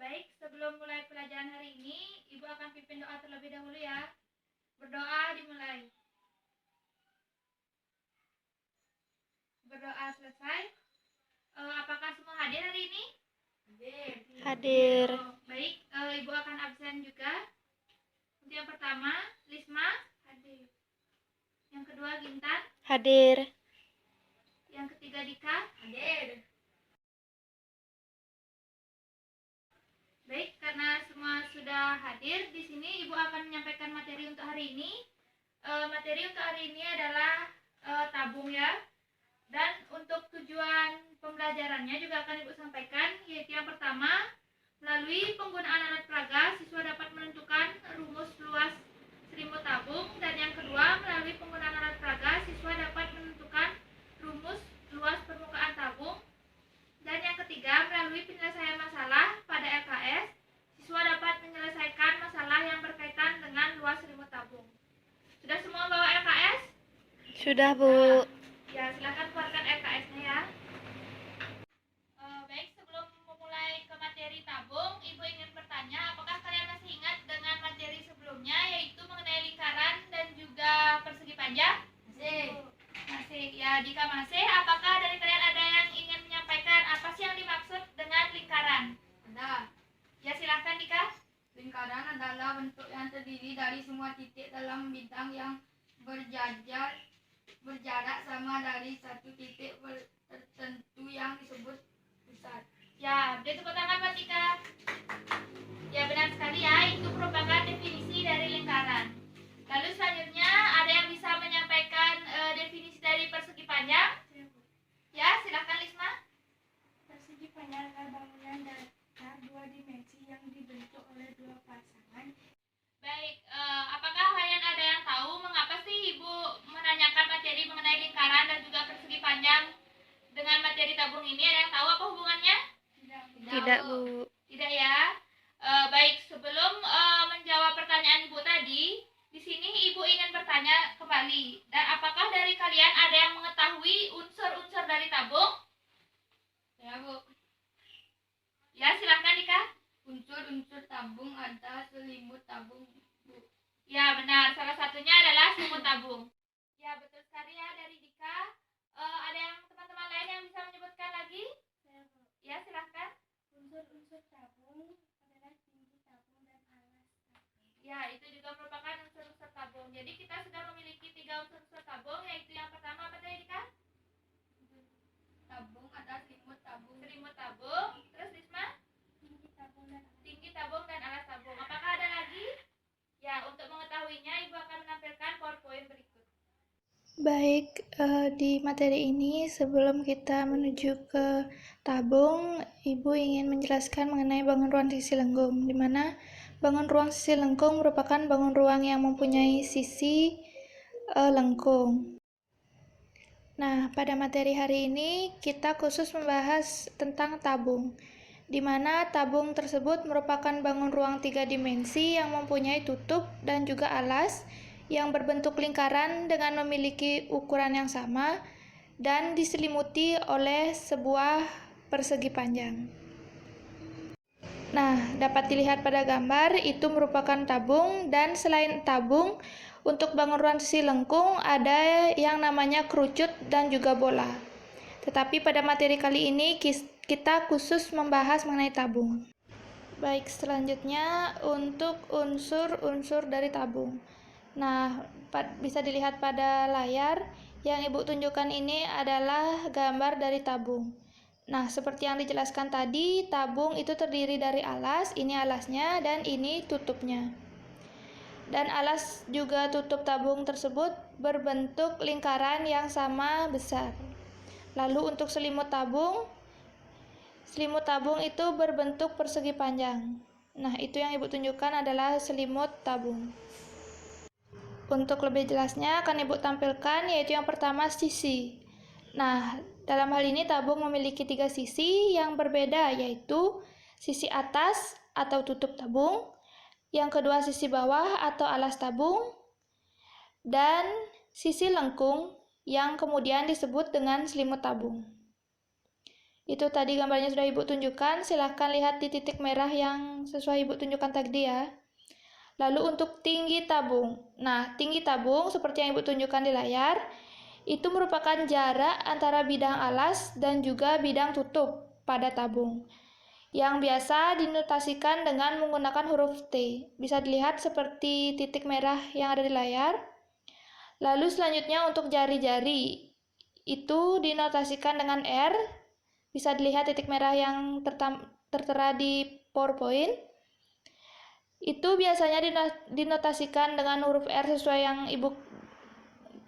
Baik, sebelum mulai pelajaran hari ini, Ibu akan pimpin doa terlebih dahulu ya. Berdoa dimulai. Berdoa selesai. Apakah semua hadir hari ini? Hadir. Baik, Ibu akan absen juga. Untuk yang pertama, Lisma hadir. Yang kedua, Gintan Hadir. Yang ketiga, Dika hadir. Baik, karena semua sudah hadir, di sini Ibu akan menyampaikan materi untuk hari ini. Materi untuk hari ini adalah tabung ya. Dan untuk tujuan pembelajarannya juga akan Ibu sampaikan, yaitu yang pertama, melalui penggunaan alat peraga, siswa dapat menentukan rumus luas selimut tabung. Dan yang kedua, melalui penggunaan alat peraga, siswa dapat menentukan rumus luas permukaan tabung. Dan yang ketiga, melalui penyelesaian masalah pada LKS, siswa dapat menyelesaikan masalah yang berkaitan dengan luas selimut tabung. Sudah semua bawa LKS? Sudah, Bu. Ya, silakan keluarkan LKS-nya ya. Baik, sebelum memulai ke materi tabung, Ibu ingin bertanya, apakah kalian masih ingat dengan materi sebelumnya, yaitu mengenai lingkaran dan juga persegi panjang? Masih. Ya, jika masih, apakah dari kalian ada yang ingin menyampaikan apa sih yang dimaksud dengan lingkaran? Ada. Ya, silahkan Dika. Lingkaran adalah bentuk yang terdiri dari semua titik dalam bidang yang berjarak sama dari satu titik tertentu yang disebut pusat. Ya, beri tepuk tangan buat Dika. Ya, benar sekali ya, itu merupakan definisi dari lingkaran. Lalu selanjutnya, ada yang bisa menyampaikan definisi dari persegi panjang? Ya, silakan Lisma. Persegi panjang adalah bangunan datar dua dimensi yang dibentuk oleh dua pasangan. Baik, apakah kalian ada yang tahu mengapa sih Ibu menanyakan materi mengenai lingkaran dan juga persegi panjang dengan materi tabung ini? Ada yang tahu apa hubungannya? Tidak, Bu. Tidak ya. Baik, sebelum menjawab pertanyaan Ibu tadi, di sini Ibu ingin bertanya kembali. Dan apakah dari kalian ada yang mengetahui unsur-unsur dari tabung? Ya, Bu. Ya, silahkan Dika. Unsur-unsur tabung ada selimut tabung, Bu. Ya, benar. Salah satunya adalah selimut tabung. Ya, betul sekali ya dari Dika. Ada yang teman-teman lain yang bisa menyebutkan lagi? Ya, silahkan. Unsur-unsur tabung adalah tinggi tabung dan alas tabung. Ya, itu juga merupakan unsur-unsur tabung. Jadi kita sudah memiliki 3 unsur-unsur tabung, yaitu yang pertama apa tadi Dika? Tabung ada selimut tabung. Selimut tabung. Terus Risma? Tinggi tabung dan alas tabung. Tinggi tabung dan alas tabung. Apakah ada lagi? Ya, untuk mengetahuinya Ibu akan menampilkan PowerPoint berikut. Baik, di materi ini sebelum kita menuju ke tabung, Ibu ingin menjelaskan mengenai bangun ruang sisi lengkung, di mana bangun ruang sisi lengkung merupakan bangun ruang yang mempunyai sisi lengkung. Nah, pada materi hari ini kita khusus membahas tentang tabung, di mana tabung tersebut merupakan bangun ruang 3 dimensi yang mempunyai tutup dan juga alas yang berbentuk lingkaran dengan memiliki ukuran yang sama dan diselimuti oleh sebuah persegi panjang. Nah, dapat dilihat pada gambar itu merupakan tabung, dan selain tabung, untuk bangun ruang sisi lengkung ada yang namanya kerucut dan juga bola. Tetapi pada materi kali ini kita khusus membahas mengenai tabung. Baik, selanjutnya untuk unsur-unsur dari tabung. Nah, bisa dilihat pada layar, yang Ibu tunjukkan ini adalah gambar dari tabung. Nah, seperti yang dijelaskan tadi, tabung itu terdiri dari alas, ini alasnya, dan ini tutupnya. Dan alas juga tutup tabung tersebut berbentuk lingkaran yang sama besar. Lalu untuk selimut tabung itu berbentuk persegi panjang. Nah, itu yang Ibu tunjukkan adalah selimut tabung. Untuk lebih jelasnya akan Ibu tampilkan, yaitu yang pertama sisi. Nah, dalam hal ini tabung memiliki 3 sisi yang berbeda, yaitu sisi atas atau tutup tabung, yang kedua sisi bawah atau alas tabung, dan sisi lengkung yang kemudian disebut dengan selimut tabung. Itu tadi gambarnya sudah Ibu tunjukkan, silahkan lihat di titik merah yang sesuai Ibu tunjukkan tadi ya. Lalu untuk tinggi tabung. Nah, tinggi tabung seperti yang Ibu tunjukkan di layar, itu merupakan jarak antara bidang alas dan juga bidang tutup pada tabung, yang biasa dinotasikan dengan menggunakan huruf T. Bisa dilihat seperti titik merah yang ada di layar. Lalu selanjutnya untuk jari-jari, itu dinotasikan dengan R. Bisa dilihat titik merah yang tertera di PowerPoint. Itu biasanya dinotasikan dengan huruf R sesuai yang Ibu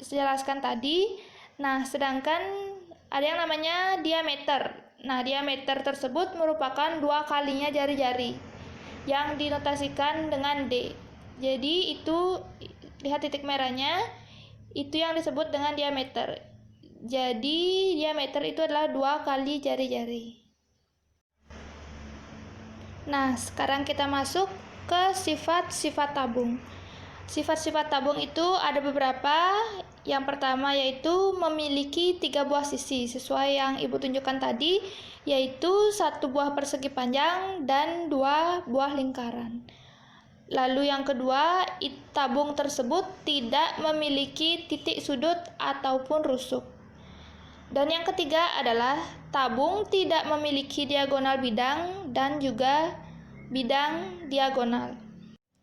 jelaskan tadi. Nah, sedangkan ada yang namanya diameter. Nah, diameter tersebut merupakan 2 kalinya jari-jari yang dinotasikan dengan D. Jadi itu, lihat titik merahnya, itu yang disebut dengan diameter. Jadi diameter itu adalah 2 kali jari-jari. Nah, sekarang kita masuk ke sifat-sifat tabung. Sifat-sifat tabung itu ada beberapa. Yang pertama yaitu memiliki 3 buah sisi, sesuai yang Ibu tunjukkan tadi, yaitu 1 buah persegi panjang dan 2 buah lingkaran. Lalu yang kedua, tabung tersebut tidak memiliki titik sudut ataupun rusuk. Dan yang ketiga adalah tabung tidak memiliki diagonal bidang dan juga bidang diagonal.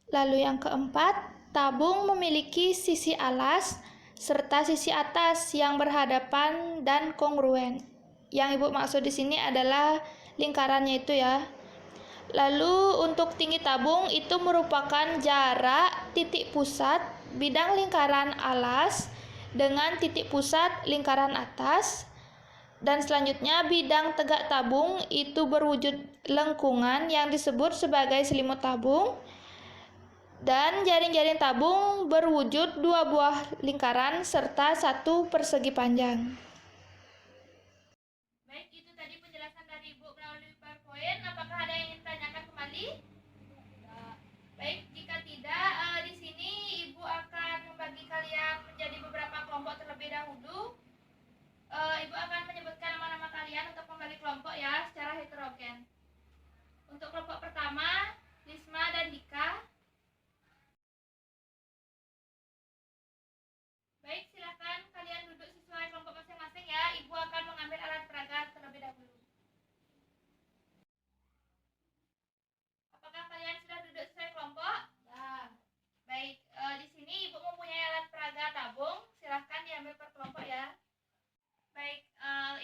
Lalu yang keempat, tabung memiliki sisi alas serta sisi atas yang berhadapan dan kongruen. Yang Ibu maksud di sini adalah lingkarannya itu ya. Lalu untuk tinggi tabung itu merupakan jarak titik pusat bidang lingkaran alas dengan titik pusat lingkaran atas. Dan selanjutnya bidang tegak tabung itu berwujud lengkungan yang disebut sebagai selimut tabung. Dan jaring-jaring tabung berwujud 2 buah lingkaran serta 1 persegi panjang. Baik, itu tadi penjelasan dari Ibu melalui PowerPoint. Apakah ada yang ingin ditanyakan kembali? Baik, jika tidak, di sini Ibu akan membagi kalian menjadi beberapa kelompok terlebih dahulu. Ibu akan menyebutkan nama-nama kalian untuk membagi kelompok ya, secara heterogen. Untuk kelompok pertama, Lisma dan Dika. Baik, silakan kalian duduk sesuai kelompok masing-masing ya. Ibu akan mengambil alat peraga terlebih dahulu. Apakah kalian sudah duduk sesuai kelompok? Ya. Baik, di sini Ibu mempunyai alat peraga tabung. Silakan diambil per kelompok ya. Baik,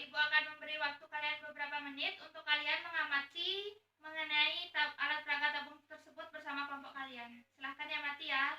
Ibu akan memberi waktu kalian beberapa menit untuk kalian mengamati mengenai alat peraga tabung tersebut bersama kelompok kalian. Silakan diamati ya.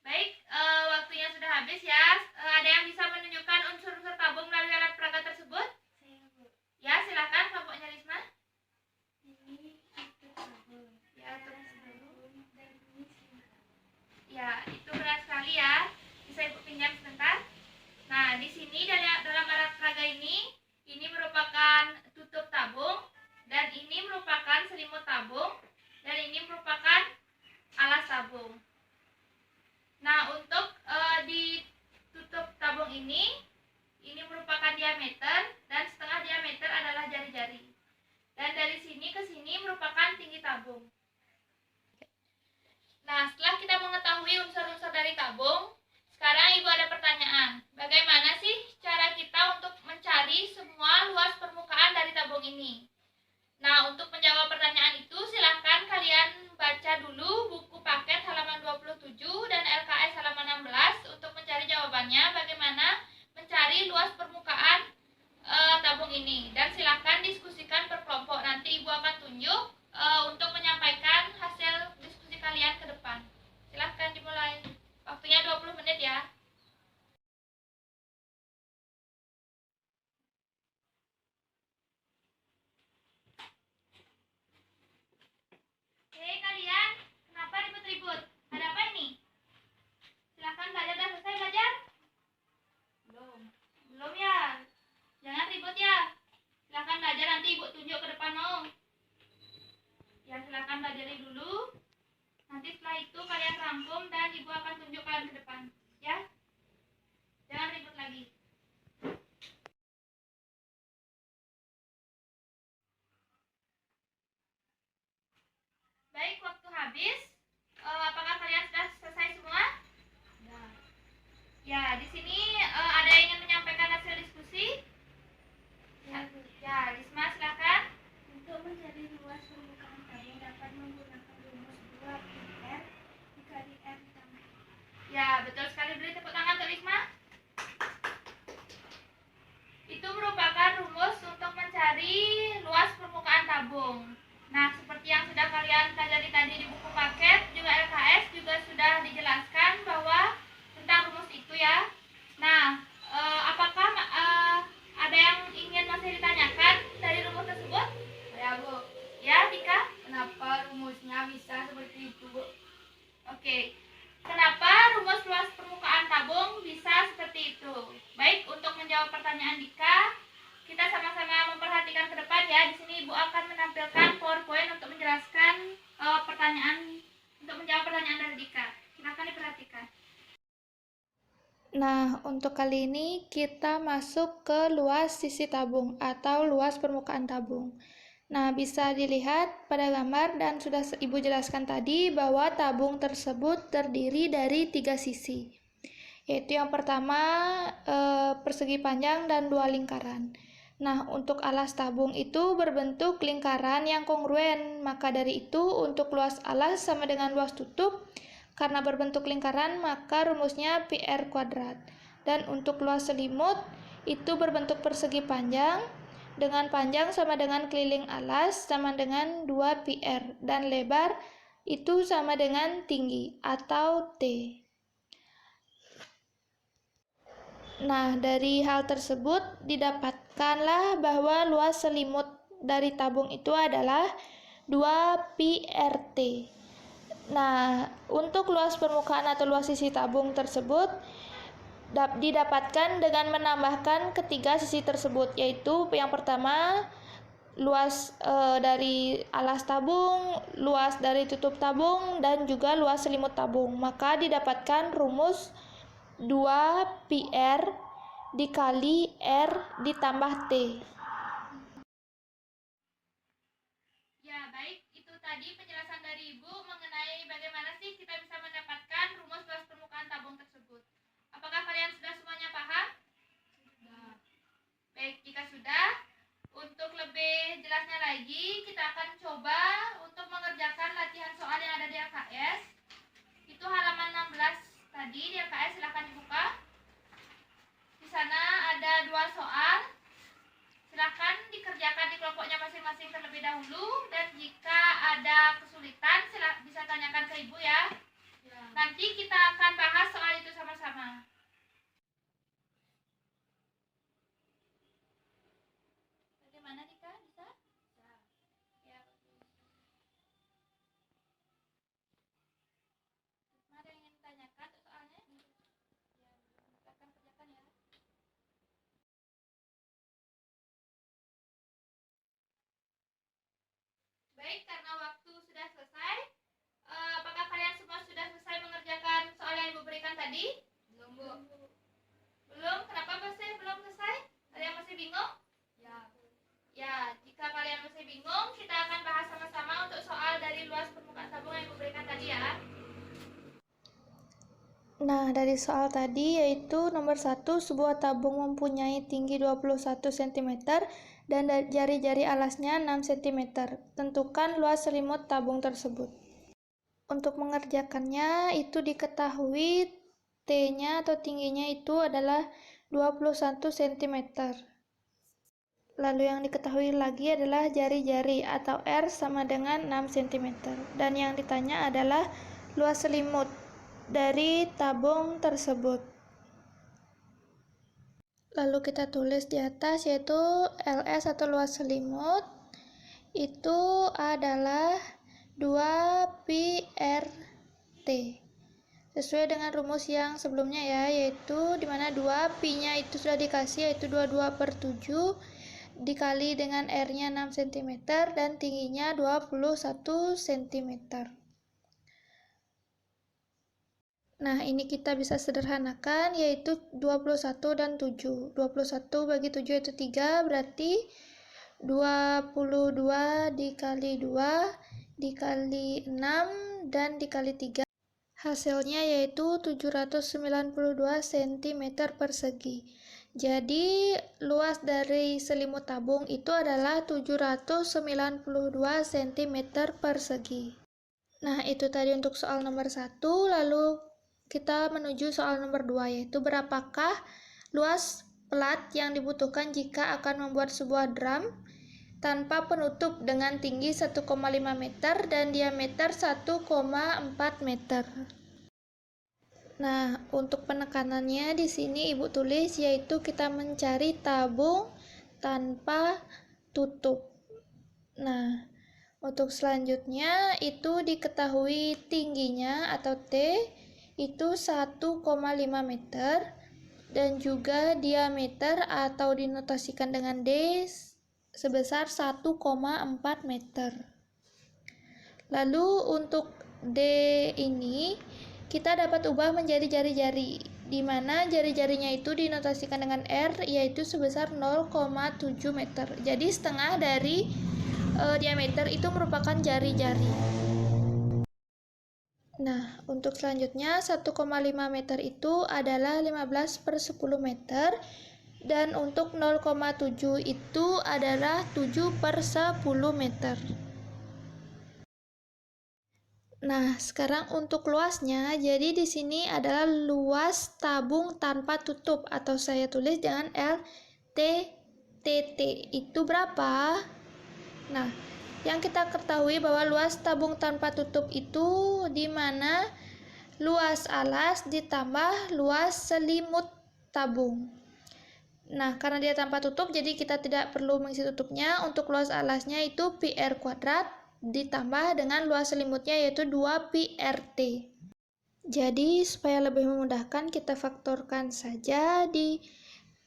Baik, waktunya sudah habis ya. Ada yang bisa menunjukkan unsur-unsur tabung melalui alat peraga tersebut? Ya, silakan kelompoknya Risma. Ini itu tabung. Ya, tabung dan ini singkat. ya, itu benar sekali ya. Bisa Ibu pinjam sebentar. Nah, di sini dalam alat peraga ini merupakan tutup tabung, dan ini merupakan selimut tabung, dan ini merupakan alas tabung. Nah, untuk di tutup tabung ini merupakan diameter, dan setengah diameter adalah jari-jari. Dan dari sini ke sini merupakan tinggi tabung. Nah, setelah kita mengetahui unsur-unsur dari tabung, sekarang Ibu ada pertanyaan. Bagaimana sih cara kita untuk mencari semua luas permukaan dari tabung ini? Nah, untuk menjawab pertanyaan itu, silahkan kalian baca dulu buku paket halaman 27 dan LKS halaman 16 untuk mencari jawabannya bagaimana mencari luas permukaan tabung ini. Dan silahkan diskusikan per kelompok. Nanti Ibu akan tunjuk untuk menyampaikan hasil diskusi kalian ke depan. Silahkan dimulai. Waktunya 20 menit ya. Hei kalian, kenapa ribut-ribut? Ada apa ini? Silahkan belajar, dan selesai belajar. tersebut ya. Silahkan belajar, nanti ibu tunjuk ke depan mau. Ya silahkan belajar dulu. Nanti setelah itu kalian rangkum dan ibu akan tunjuk kalian ke depan. Ya. Jangan ribut lagi. Baik, waktu habis. Apakah kalian sudah selesai semua? Ya, di sini ada yang ingin menyampaikan hasil diskusi? Ya, Risma silakan. Untuk mencari luas permukaan tabung dapat menggunakan rumus 2πr dikali r ditambah. Ya, betul sekali, beri tepuk tangan untuk Risma. Itu merupakan rumus untuk mencari luas permukaan tabung. Nah, seperti yang sudah kalian pelajari tadi di buku paket, juga LKS juga sudah dijelaskan bahwa tentang rumus itu ya. Nah, apakah ada yang ingin masih ditanyakan dari rumus tersebut? Ya Bu, Ya, Dika? kenapa rumusnya bisa seperti itu Bu? Oke. Kenapa rumus luas permukaan tabung bisa seperti itu? Baik, untuk menjawab pertanyaan Dika, kita sama-sama memperhatikan ke depan ya. Di sini Ibu akan menampilkan PowerPoint untuk menjelaskan untuk menjawab pertanyaan dari Dika. Silakan diperhatikan. Nah, untuk kali ini kita masuk ke luas sisi tabung atau luas permukaan tabung. Nah, bisa dilihat pada gambar dan sudah Ibu jelaskan tadi bahwa tabung tersebut terdiri dari 3 sisi. Yaitu yang pertama persegi panjang dan 2 lingkaran. Nah, untuk alas tabung itu berbentuk lingkaran yang kongruen. Maka dari itu untuk luas alas sama dengan luas tutup. Karena berbentuk lingkaran maka rumusnya PR kuadrat. Dan untuk luas selimut itu berbentuk persegi panjang dengan panjang sama dengan keliling alas sama dengan 2 PR dan lebar itu sama dengan tinggi atau T. Nah, dari hal tersebut didapatkanlah bahwa luas selimut dari tabung itu adalah 2 PRT. Nah, untuk luas permukaan atau luas sisi tabung tersebut didapatkan dengan menambahkan ketiga sisi tersebut, yaitu yang pertama luas dari alas tabung, luas dari tutup tabung, dan juga luas selimut tabung. Maka didapatkan rumus 2 PR dikali R ditambah T. Ya, baik. Itu tadi penjelasan dari Ibu mengenai bagaimana sih kita bisa mendapatkan rumus luas permukaan tabung tersebut. Apakah kalian sudah semuanya paham? Sudah. Baik, jika sudah, untuk lebih jelasnya lagi, kita akan coba untuk mengerjakan latihan soal yang ada di LKS. Itu halaman 16 tadi di LKS, silahkan dibuka. Di sana ada 2 soal. Silahkan dikerjakan di kelompoknya masing-masing terlebih dahulu. Dan jika ada kesulitan, bisa tanyakan ke Ibu ya. Nanti kita akan bahas soal itu sama-sama. Bagaimana Dika? Bisa? Ya. Ada yang ingin ditanyakan untuk soalnya? Ya, silakan kerjakan ya. Baik, karena waktu sudah selesai, apakah kalian semua sudah selesai mengerjakan soal yang Ibu berikan tadi? Belum Bu. Belum? Kenapa masih belum selesai? Kalian masih bingung? Ya. Ya, jika kalian masih bingung, kita akan bahas sama-sama untuk soal dari luas permukaan tabung yang Ibu berikan tadi ya. Nah, dari soal tadi yaitu nomor 1, sebuah tabung mempunyai tinggi 21 cm dan jari-jari alasnya 6 cm. Tentukan luas selimut tabung tersebut. Untuk mengerjakannya itu diketahui T-nya atau tingginya itu adalah 21 cm. Lalu yang diketahui lagi adalah jari-jari atau R sama dengan 6 cm. Dan yang ditanya adalah luas selimut dari tabung tersebut. Lalu kita tulis di atas yaitu LS atau luas selimut itu adalah 2 PRT. Sesuai dengan rumus yang sebelumnya ya, yaitu dimana 2 Pi-nya itu sudah dikasih yaitu 22/7 dikali dengan R-nya 6 cm dan tingginya 21 cm. Nah, ini kita bisa sederhanakan, yaitu 21 dan 7. 21 bagi 7 itu 3, berarti 22 dikali 2 dikali 6 dan dikali 3. Hasilnya yaitu 792 cm persegi. Jadi, luas dari selimut tabung itu adalah 792 cm persegi. Nah, itu tadi untuk soal nomor 1. Lalu kita menuju soal nomor 2, yaitu berapakah luas plat yang dibutuhkan jika akan membuat sebuah drum tanpa penutup dengan tinggi 1,5 meter dan diameter 1,4 meter. Nah, untuk penekanannya di sini Ibu tulis, yaitu kita mencari tabung tanpa tutup. Nah, untuk selanjutnya itu diketahui tingginya atau T itu 1,5 meter dan juga diameter atau dinotasikan dengan D sebesar 1,4 meter. Lalu untuk D ini kita dapat ubah menjadi jari-jari, di mana jari-jarinya itu dinotasikan dengan R, yaitu sebesar 0,7 meter. Jadi setengah dari diameter itu merupakan jari-jari. Nah, untuk selanjutnya 1,5 meter itu adalah 15/10 meter. Dan untuk 0,7 itu adalah 7/10 meter. Nah, sekarang untuk luasnya, jadi di sini adalah luas tabung tanpa tutup, atau saya tulis dengan LTTT. Itu berapa? Nah, yang kita ketahui bahwa luas tabung tanpa tutup itu di mana luas alas ditambah luas selimut tabung. Nah, karena dia tanpa tutup, jadi kita tidak perlu mengisi tutupnya. Untuk luas alasnya itu PR kuadrat ditambah dengan luas selimutnya yaitu 2PRT. Jadi, supaya lebih memudahkan, kita faktorkan saja. Di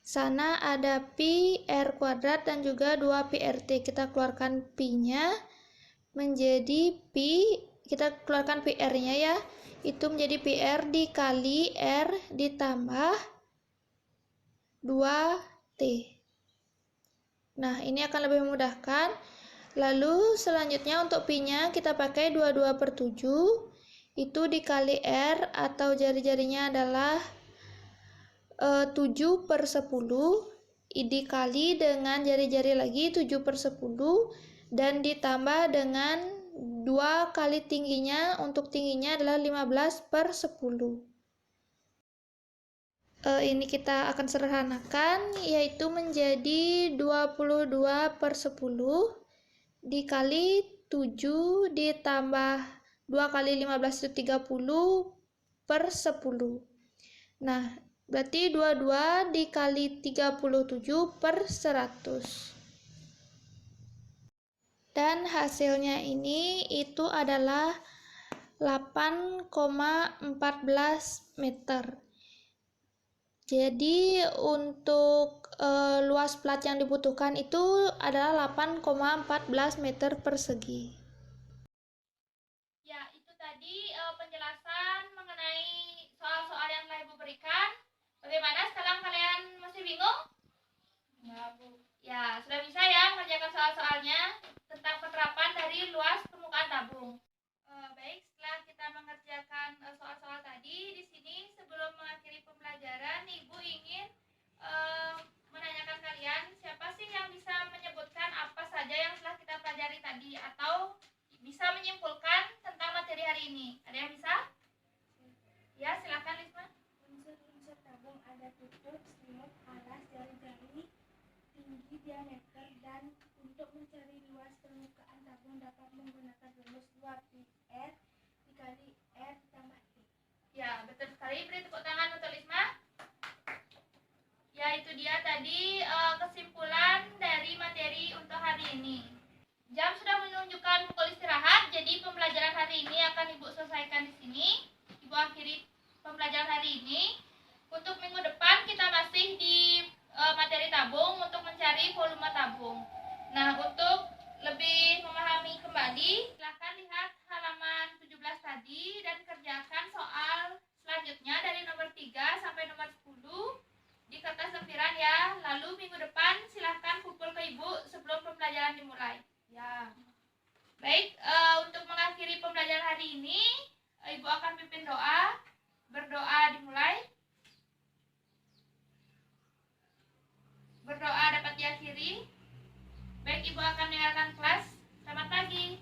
sana ada PR kuadrat dan juga 2PRT. Kita keluarkan Pi-nya menjadi Pi, kita keluarkan PR-nya ya, itu menjadi PR dikali R ditambah 2T. Nah, ini akan lebih memudahkan. Lalu selanjutnya untuk Pi-nya kita pakai 22/7. Itu dikali R atau jari-jarinya adalah 7/10. Dikali dengan jari-jari lagi 7/10. Dan ditambah dengan 2 kali tingginya. Untuk tingginya adalah 15/10. Ini kita akan sederhanakan, yaitu menjadi 22/10 dikali 7 ditambah 2 kali 15 itu 30/10. Nah, berarti 22 dikali 37/100. Dan hasilnya ini itu adalah 8,14 meter. Jadi untuk luas plat yang dibutuhkan itu adalah 8,14 meter persegi. Ya, itu tadi penjelasan mengenai soal-soal yang telah Ibu berikan. Bagaimana, sekarang kalian masih bingung? Enggak, Bu. Ya, sudah bisa ya mengerjakan soal-soalnya tentang penerapan dari luas permukaan tabung. Baik, setelah kita mengerjakan soal-soal tadi, di sini sebelum mengakhiri pembelajaran, Ibu ingin menanyakan kalian, siapa sih yang bisa menyebutkan apa saja yang telah kita pelajari tadi, atau bisa menyimpulkan tentang materi hari ini? Ada yang bisa? Ya, silakan Lisma. Unsur-unsur tabung ada tutup, selimut, alas, jari-jari, tinggi, diameter, dan untuk mencari luas permukaan tabung dapat menggunakan rumus 2πr dikali R ditambah T. Ya, betul sekali. Beri tepuk tangan untuk Lisma. Ya, itu dia tadi kesimpulan dari materi untuk hari ini. Jam sudah menunjukkan pukul istirahat, jadi pembelajaran hari ini akan Ibu selesaikan di sini. Ibu akhiri pembelajaran hari ini. Untuk minggu depan kita masih di materi tabung untuk mencari volume tabung. tabung. Nah, untuk lebih memahami kembali, silahkan lihat halaman 17 tadi dan kerjakan soal selanjutnya dari nomor 3 sampai nomor 10 di kertas lempiran ya. Lalu minggu depan silahkan kumpul ke ibu sebelum pembelajaran dimulai. Ya. Baik, untuk mengakhiri pembelajaran hari ini, ibu akan pimpin doa. Berdoa dimulai. Berdoa dapat diakhiri. Baik, ibu akan meninggalkan kelas. Selamat pagi.